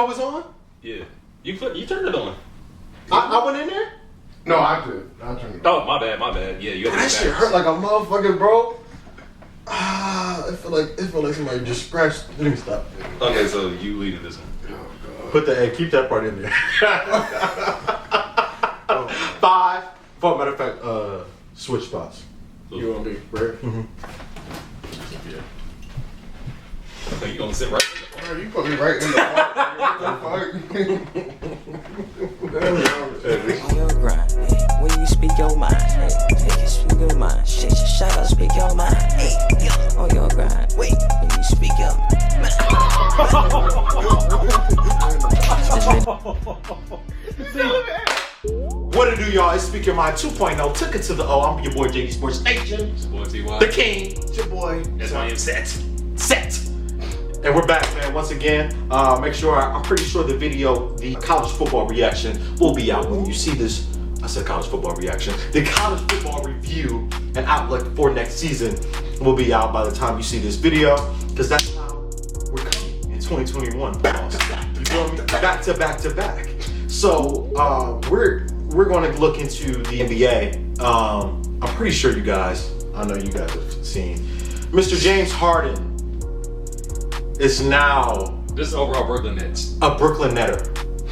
know it was on? Yeah. You turned it on. I went in there? No, I did. I turned it on. Oh, my bad. Yeah, you got That shit hurt like a motherfucker, bro. I feel like somebody just scratched. Let me stop. Okay, so you leading this one. Keep that part in there. 5. For matter of fact, switch spots. You want to be Brett? Yeah. So you gonna sit right? Bro, you put me right in the park. What the fuck? On your grind, when you speak your mind, take it, speak your mind. Shit, shout out, speak your mind. Hey, on your grind, when you speak your mind. What to do, y'all? It's Speak Your Mind 2.0. Took it to the O. I'm your boy, JD Sports Nation. It's your boy, T.Y. The King. It's your boy. That's why I'm set. And we're back, man, once again. Make sure, I'm pretty sure the video, the college football reaction, will be out when you see this. I said college football reaction. The college football review and outlook for next season will be out by the time you see this video, because that's how we're coming in 2021. You feel me? Back to back to back. So we're going to look into the NBA. I'm pretty sure you guys, I know you guys have seen, Mr. James Harden is now This overall Brooklyn Nets. a Brooklyn Netter.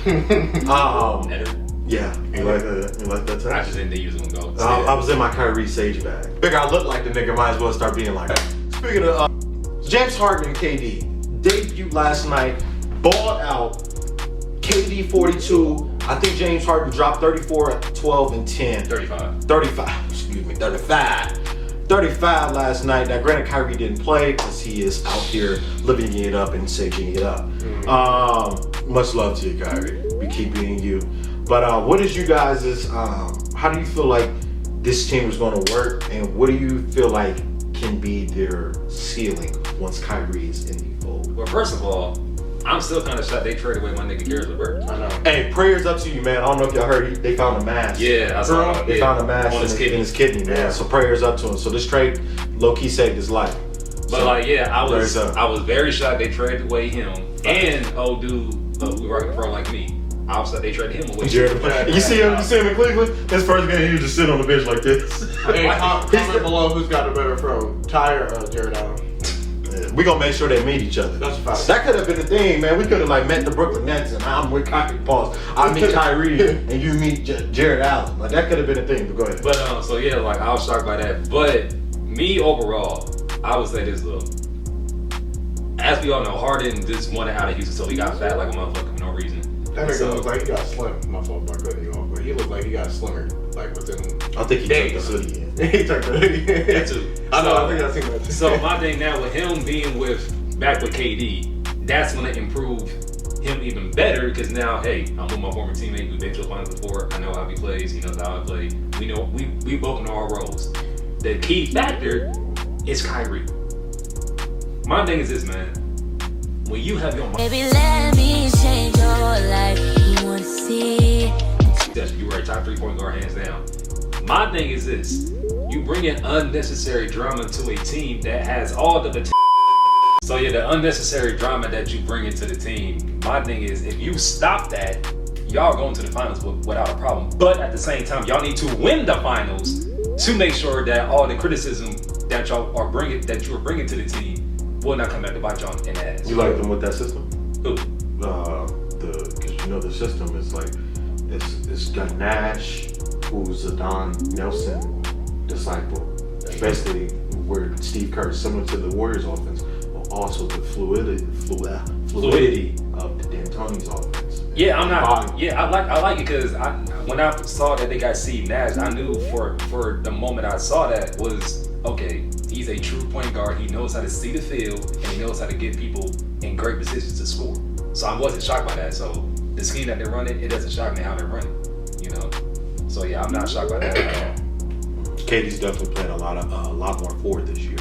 Netter. Yeah, you like that? You like that? I just didn't think you was gonna go. I was in my Kyrie Sage bag. Figure I look like the nigga, might as well start being like that. Speaking of James Harden and KD, debuted last night, balled out. KD 42. I think James Harden dropped 34, 12, and 10. 35. 35 last night. Now, granted, Kyrie didn't play because he is out here living it up and saging it up. Much love to you, Kyrie. We keep being you. But what is you guys' how do you feel like this team is going to work, and what do you feel like can be their ceiling once Kyrie is in the fold? Well, first of all, I'm still kind of shocked they traded away my nigga Garrett LeVert. I know. Hey, prayers up to you, man. I don't know if y'all heard, they found a mass. Yeah, I saw They found a mass on in his kidney, man. Yeah. So prayers up to him. So this trade low-key saved his life. But So, I was very shocked they traded away him and old dude who working for like me. I was like they traded him away. Jared, you see him in Cleveland? His first game, he was just sitting on the bench like this. Hey, comment below who's got a better throw, Ty or Jared Allen. We gonna make sure they meet each other. That's a fact. That could have been the thing, man. We could have like met the Brooklyn Nets, and I'm with Kyrie. Pause. I meet Kyrie, and you meet Jared Allen. Like that could have been a thing. But go ahead. But so yeah, like I was shocked by that. But me overall, I would say this though. As we all know, Harden just wanted out of Houston, so he got fat like a motherfucker for no reason. That nigga looked like he got slim. My fault, by cutting you off, but he looked like he got slimmer, like within. I think he days. took the hoodie in. He took the hoodie. That too. I know. I think I seen that too. So my thing now with him being back with KD, that's gonna improve him even better because now, hey, I'm with my former teammate. We've been to the finals before. I know how he plays. He knows how I play. We know we both know our roles. The key factor is Kyrie. My thing is this, man. When you have your mind, Baby, let me change your life. You wanna see? you were a top 3-point guard hands down. My thing is this: you bring in unnecessary drama to a team that has all the So yeah, the unnecessary drama that you bring into the team. My thing is, if you stop that, y'all going to the finals without a problem. But at the same time, y'all need to win the finals to make sure that all the criticism that y'all are bringing to the team will not come back to bite y'all in the ass. You like them with that system? Who? Because you know the system is like it's got Nash, who's a Don Nelson disciple. Basically, where Steve Kerr is similar to the Warriors offense, but also the fluidity of the D'Antoni's offense. Yeah, I'm not. Yeah, I like it because when I saw that they got Steve Nash, I knew for the moment I saw that was okay. He's a true point guard. He knows how to see the field and he knows how to get people in great positions to score. So I wasn't shocked by that. So the scheme that they're running, it doesn't shock me how they're running. You know. So yeah, I'm not shocked by that at all. KD's definitely playing a lot more forward this year.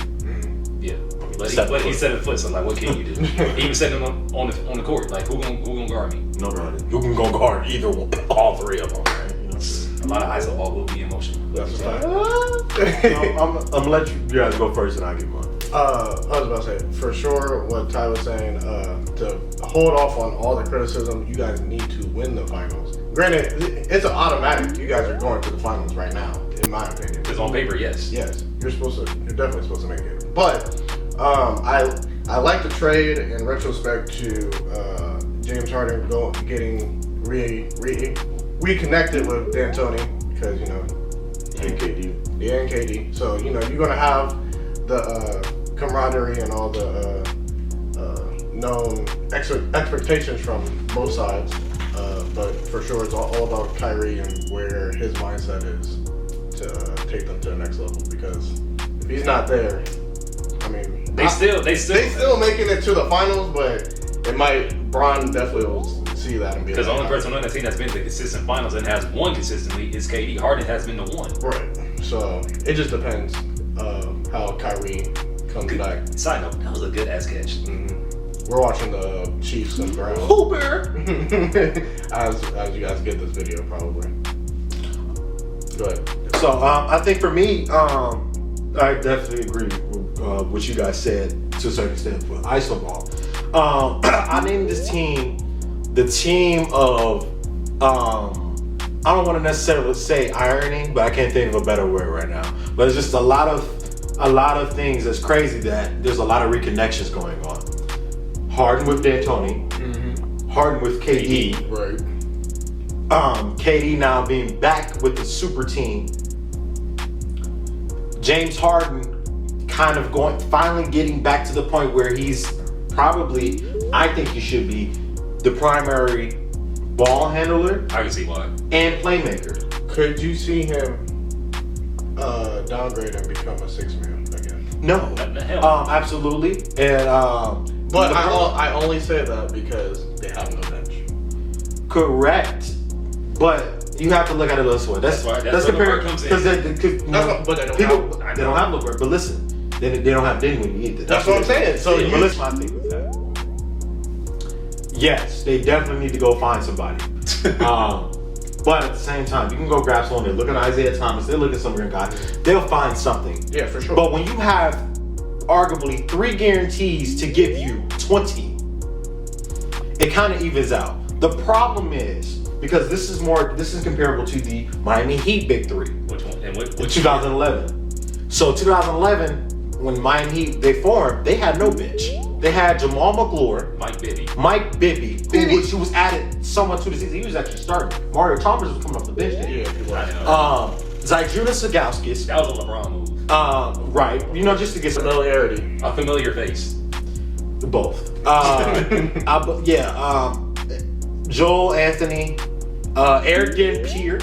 Yeah, but he's 7 foot, so like, what can you do? He was setting him on the court. Like, who gonna guard me? Nobody. You can go guard either one, all three of them. Right? You know? A lot of ISO ball will be in motion. That's a fact. I'm gonna let you guys go first, and I'll get mine. I was about to say, for sure, what Ty was saying, to hold off on all the criticism, you guys need to win the finals. Granted, it's an automatic. You guys are going to the finals right now, in my opinion. Because on paper, yes. Yes, you're definitely supposed to make it. But I like the trade in retrospect to James Harden getting reconnected with D'Antoni because And KD. Yeah, and KD. So you're gonna have the camaraderie and all the known expectations from both sides. But for sure, it's all about Kyrie and where his mindset is to take them to the next level. Because if he's not there, I mean, They still making it to the finals, but it might. Bron definitely will see that and be because the like, only person on the team that's been to the consistent finals and has won consistently is KD. Harden has been the one. Right. So it just depends how Kyrie comes back. Side note, that was a good ass catch. Mm-hmm. We're watching the Chiefs and Browns. Hooper. as you guys get this video, probably. Go ahead. So I think for me, I definitely agree with what you guys said to a certain extent for ISO ball. I named this team the team of I don't want to necessarily say ironing, but I can't think of a better word right now. But it's just a lot of things that's crazy that there's a lot of reconnections going on. Harden with D'Antoni, Harden with KD, Right. KD now being back with the super team. James Harden kind of finally getting back to the point where he's probably, I think he should be, the primary ball handler I can see why. and playmaker. Could you see him downgrade and become a 6-man again? No, What the hell? absolutely, and But LeBron- I only say that because they have no bench. correct, but you have to look at it this way. That's where compare LeBron comes in. because But they don't people have. they don't have LeBron. But listen, they don't have Dinwiddie either. That's what I'm saying. So but you- listen, my thing with that. Yes, they definitely need to go find somebody. But at the same time, you can go grab someone. They look at Isaiah Thomas. They look at some of your guys. They'll find something. Yeah, for sure. But when you have arguably 3 guarantees to give you 20, it kind of evens out. The problem is, because this is comparable to the Miami Heat Big Three. Which one? And what? In 2011. So 2011, when Miami Heat, they formed, they had no bench. They had Jamal McClure, Mike Bibby, who was added somewhat to the season. He was actually starting. Mario Chalmers was coming off the bench then. Yeah, he was. Zyjunas Sagauskas. That was a LeBron move. Right. Just to get some Familiarity. A familiar face. both. Joel Anthony, Eric Pierre.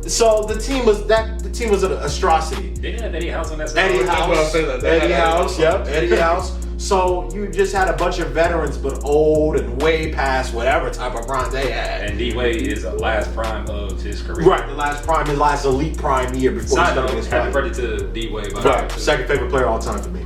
So the team was an atrocity. They didn't have Eddie House on that side. Eddie That's what I'm House, saying, that Eddie had House, yep, Eddie House. So you just had a bunch of veterans, but old and way past whatever type of run they had. And D-Wade is the last prime of his career. Right, the last prime, his last elite prime year before he Side started note, his happy prime. birthday to D-Wade. Right, second favorite player all time for me.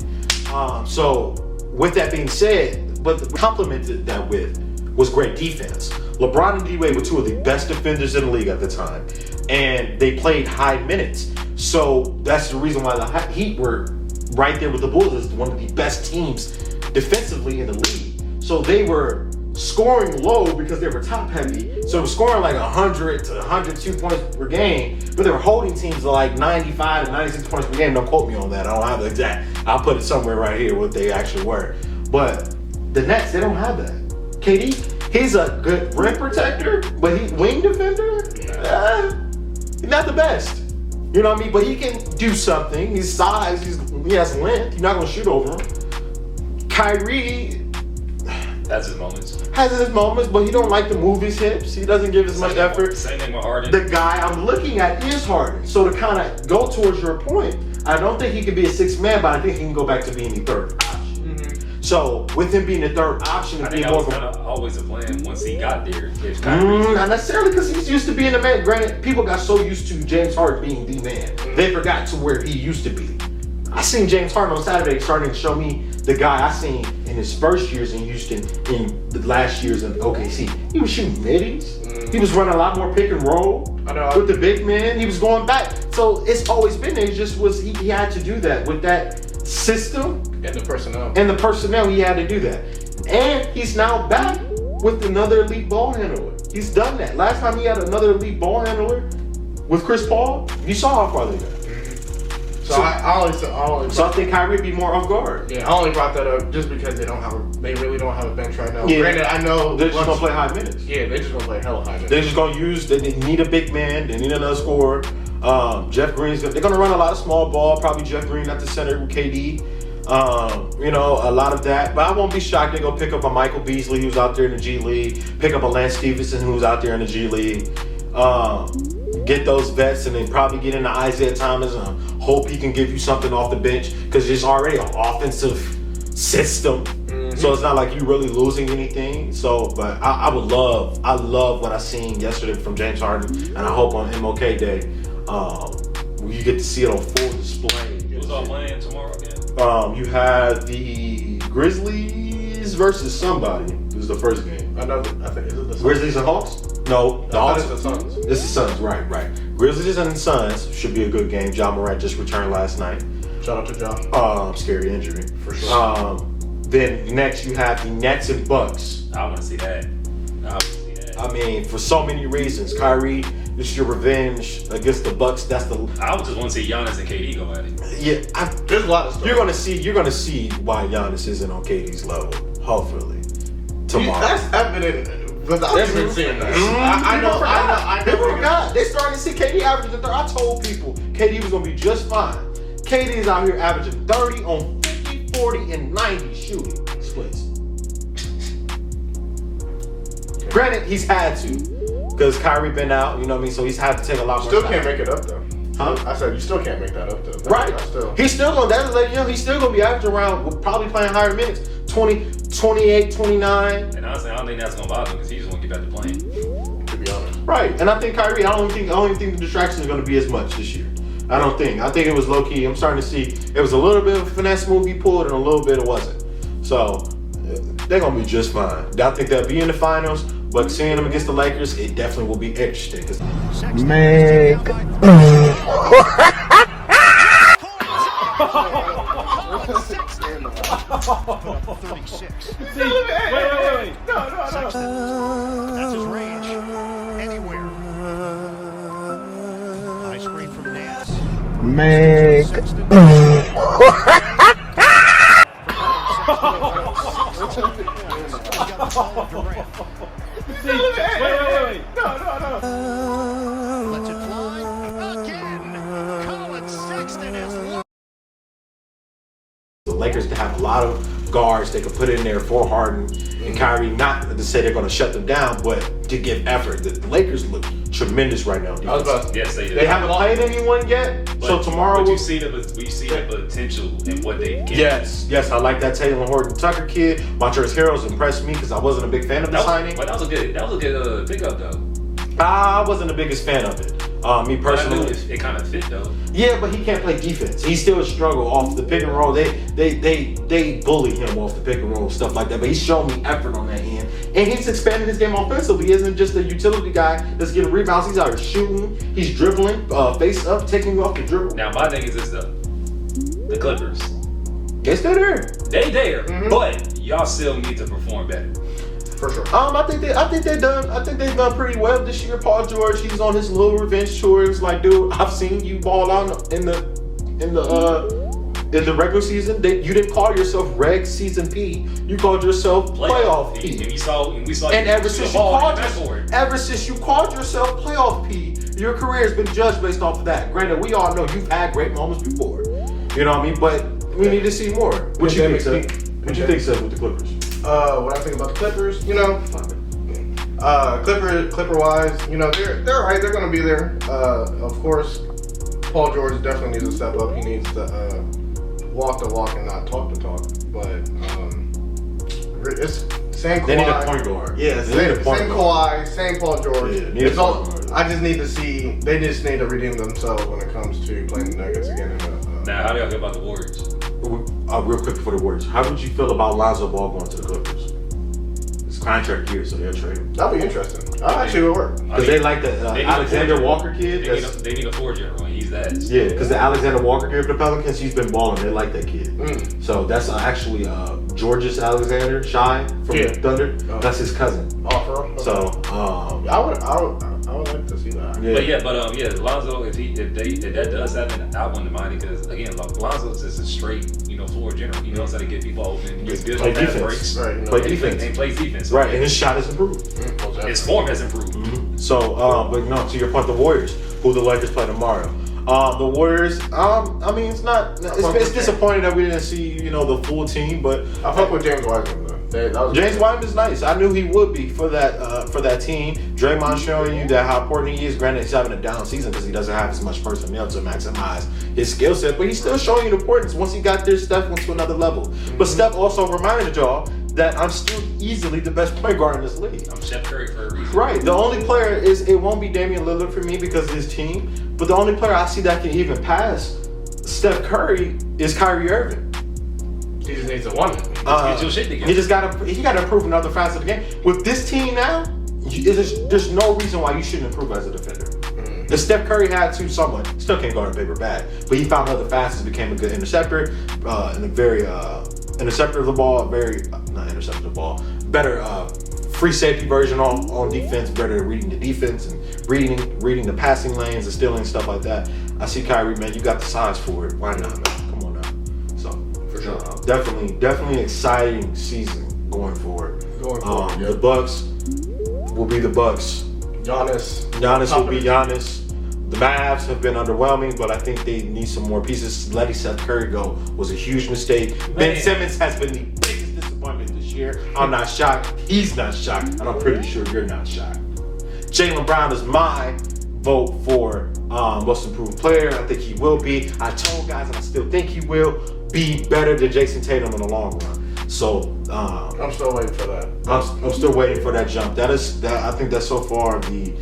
So with that being said, what complemented that with was great defense. LeBron and D-Wade were 2 of the best defenders in the league at the time, and they played high minutes. So that's the reason why the Heat were right there with the Bulls as one of the best teams defensively in the league. So they were scoring low because they were top heavy. So they were scoring like 100 to 102 points per game, but they were holding teams to like 95 to 96 points per game. Don't quote me on that. I don't have the exact. I'll put it somewhere right here what they actually were. But the Nets, they don't have that. KD, he's a good rim protector, but he's wing defender. He's not the best. You know what I mean? But he can do something. His size, he has length. You're not gonna shoot over him. Kyrie That's his moments. has his moments, but he don't like to move his hips. He doesn't give as much effort. Same thing with Harden. The guy I'm looking at is Harden. So to kind of go towards your point, I don't think he can be a 6th man, but I think he can go back to being the 3rd option. So with him being the 3rd option, I and think being that was more kind of always a plan once he got there. If Kyrie, not necessarily because he's used to being the man. Granted, people got so used to James Harden being the man, they forgot to where he used to be. I seen James Harden on Saturday starting to show me the guy I seen in his first years in Houston, in the last years in OKC. He was shooting middies. He was running a lot more pick and roll with the big man. He was going back. So it's always been there. It just was he had to do that with that system And the personnel. and the personnel, he had to do that. And he's now back with another elite ball handler. He's done that. Last time he had another elite ball handler with Chris Paul, you saw how far they got. So So I think Kyrie be more off guard. I only brought that up just because they really don't have a bench right now. Yeah. Granted, I know They're just gonna play high minutes. Yeah, they're just gonna play hella high minutes. They're just gonna they need a big man, they need another scorer. Jeff Green's they're gonna run a lot of small ball, probably Jeff Green at the center with KD. You know, a lot of that. But I won't be shocked they're gonna pick up a Michael Beasley who's out there in the G League, pick up a Lance Stevenson who's out there in the G League. Get those vets and then probably get into Isaiah Thomas and hope he can give you something off the bench because it's already an offensive system. So it's not like you really losing anything. So, but I love what I seen yesterday from James Harden, and I hope on MLK Day, you get to see it on full display. Who's all playing tomorrow again? You have the Grizzlies versus somebody. This is the first game. I think is it the Suns? Grizzlies and Hawks? No, the Hawks. It's the Suns. It's the Suns, right. Grizzlies and the Suns should be a good game. Ja Morant just returned last night. Shout out to Ja. Scary injury. For sure. Then next you have the Nets and Bucks. I want to see that. I mean, for so many reasons. Kyrie, this is your revenge against the Bucks. That's the I would just want to see Giannis and KD go at it. There's a lot of stuff. You're gonna see why Giannis isn't on KD's level. Hopefully tomorrow. That's evident without even seeing that. I know. People forgot. They started to see KD averaging 30. I told people KD was gonna be just fine. KD is out here averaging 30 on 50, 40, and 90 shooting splits. Granted, he's had to, because Kyrie been out, you know what I mean? So he's had to take a lot more Still time. can't make it up though. Huh? I said you still can't make that up though. Right. Still. He's still gonna, he's still gonna be averaging around, probably playing higher minutes. 20, 28, 29. And honestly, I don't think that's gonna bother him because he just want to get back to playing. To be honest. Right. And I think Kyrie, I don't even think the distraction is gonna be as much this year. I don't think. I think it was low key. I'm starting to see it was a little bit of a finesse move he pulled and a little bit it wasn't. So they're gonna be just fine. I think they'll be in the finals, but seeing them against the Lakers, it definitely will be interesting. Wait. That's his range. Anywhere. High screen from Nance. Wait. Lets it fly. Again. Colin Sexton is The Lakers can have a lot of guards they can put in there for Harden and Kyrie, not to say they're going to shut them down, but to give effort. The Lakers look tremendous right now. I was about to Yes, they do. They haven't played anyone yet, so tomorrow But we'll you see the potential in what they can. Yes, I like that Taylor Horton Tucker kid. Montrezl Harrell's impressed me because I wasn't a big fan of the signing. But that was a good pickup though. I wasn't the biggest fan of it. Me personally. It kind of fit though. Yeah, but he can't play defense. He still struggle off the pick and roll. They bully him off the pick and roll, stuff like that. But he's shown me effort on that end. And he's expanded his game offensively. He isn't just a utility guy that's getting rebounds. He's out here shooting. He's dribbling, face up, taking you off the dribble. Now my thing is this though. The Clippers. They're still there. They there, but y'all still need to perform better. for sure. I think they've done pretty well this year. Paul George, he's on his little revenge tour. It's like, dude, I've seen you ball out in the regular season. You didn't call yourself reg season P. You called yourself playoff P. And we saw. And ever since you called yourself playoff P, your career has been judged based off of that. Granted, we all know you've had great moments before. You know what I mean? But we need to see more. What you think, Seth? What you think, Seth, with the Clippers? What I think about the Clippers, Clipper wise, they're all right. They're gonna be there. Of course, Paul George definitely needs to step up. He needs to walk the walk and not talk the talk. But it's same Kawhi. They need a point guard. Yeah, same Kawhi, same Paul George. Yeah, it's all. I just need to see. They just need to redeem themselves when it comes to playing the Nuggets again. Now, how do y'all feel about the Warriors? Real quick before the Warriors, how would you feel about Lonzo Ball going to the Clippers? contract year, so they'll trade him. That'd be interesting. That actually would work. Because they like the Alexander Walker kid. They need a floor general, and he's that. Yeah, because the Alexander Walker kid for the Pelicans, he's been balling. They like that kid. So that's actually Georges Alexander Shy from the Thunder. That's his cousin. Oh, for real? So I would like to see that. yeah. But Lonzo, if that does happen, I wouldn't mind it because again, Lonzo's just a straight, floor general. He knows how to get people open. He's good on fast breaks. Right. Play defense. And plays defense. Right, and his shot has improved. His form has improved. So, but no, to your point, the Warriors, who the Lakers play tomorrow. The Warriors, I mean, it's disappointing that we didn't see, the full team, but I fuck with James Wiseman though. James Wiseman's nice. I knew he would be for that team. Draymond showing you that how important he is. Granted, he's having a down season because he doesn't have as much personnel to maximize his skill set, but he's still showing you the importance. Once he got there, Steph went to another level. But Steph also reminded y'all that I'm still easily the best point guard in this league. I'm Steph Curry for a reason. Right. The only player it won't be Damian Lillard for me because of his team. But the only player I see that can even pass Steph Curry is Kyrie Irving. He just needs to win. Get your shit together. He got to improve in other facets of the game. With this team now, there's no reason why you shouldn't improve as a defender. If Steph Curry had to, someone still can't guard a paper bag, but he found other facets, became a good interceptor, and a very interceptor of the ball, not interceptor of the ball, better free safety version on defense, better at reading the defense and reading the passing lanes and stealing stuff like that. I see Kyrie, man, you got the size for it. Why not, man? Come on now. So For sure. Definitely exciting season going forward. The Bucks will be the Bucks. Giannis will be Giannis. The Mavs have been underwhelming, but I think they need some more pieces. Letting Steph Curry go was a huge mistake. Ben Simmons has been the biggest disappointment this year. I'm not shocked. He's not shocked, and I'm pretty sure you're not shocked. Jaylen Brown is my vote for most improved player. I think he will be. I told guys, and I still think he will be better than Jason Tatum in the long run. So I'm still waiting for that. I'm still waiting for that jump. I think that's so far the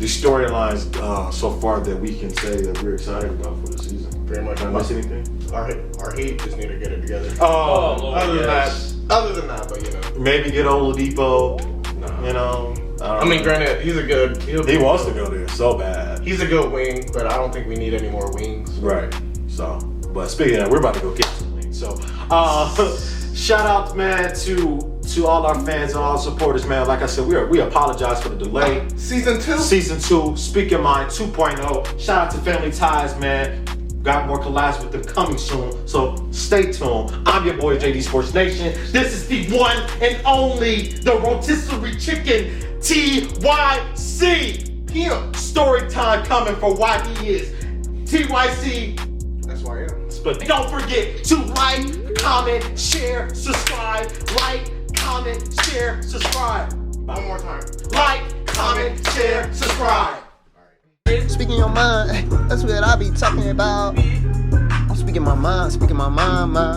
storylines so far that we can say that we're excited about for the season. Pretty much. Did I miss anything? Our Heat just need to get it together. Lord, Other than that, but maybe get Oladipo. I mean, granted, he's a good. He wants to go there so bad. He's a good wing, but I don't think we need any more wings. Right. So, but speaking of that, we're about to go get some wings. So, shout out, man, to all our fans and all our supporters, man. Like I said, we apologize for the delay. Season 2, Speak Your Mind 2.0. Shout out to Family Ties, man. Got more collabs with them coming soon, so stay tuned. I'm your boy, JD Sports Nation. This is the one and only, the rotisserie chicken, TYC. Pimp. Story time coming for why he is TYC. That's why I am. But don't forget to like, comment, share, subscribe. Like, comment, share, subscribe. One more time. Like, comment, share, subscribe. Speaking your mind, that's what I be talking about. I'm speaking my mind, my.